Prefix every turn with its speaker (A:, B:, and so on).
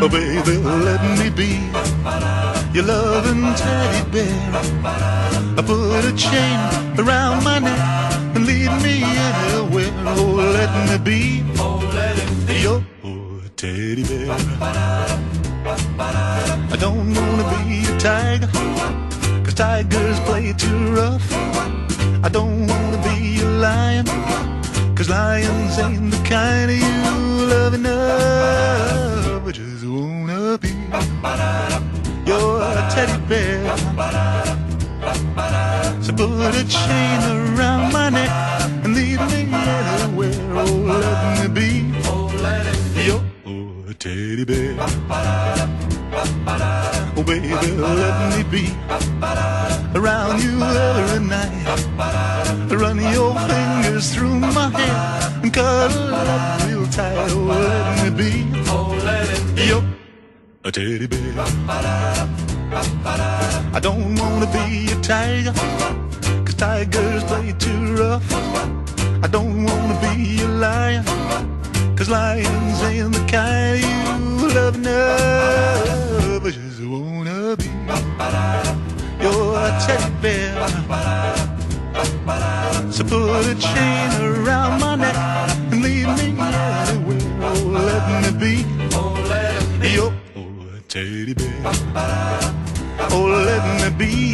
A: Oh, baby, let me be your loving teddy bear. I put a chain around my neck and lead me anywhere. Oh, let me be your teddy bear. I don't wanna be a tiger, 'cause tigers play too rough. I don't wanna be a lion, 'cause lions ain't the kind of you love enough. I just wanna be your teddy bear. So put a chain around my neck and lead me anywhere. Oh, let me be your teddy bear. Oh, baby, let me be around you every night. Run your fingers through my hair and cuddle up real tight. Oh, let me be your teddy bear. I don't wanna be a tiger, 'cause tigers play too rough. I don't wanna be a lion, 'cause lions ain't the kind you love enough. I just wanna be your teddy bear. So put a chain around my neck and lead me anywhere. Oh, let me be your teddy bear. Oh, let me be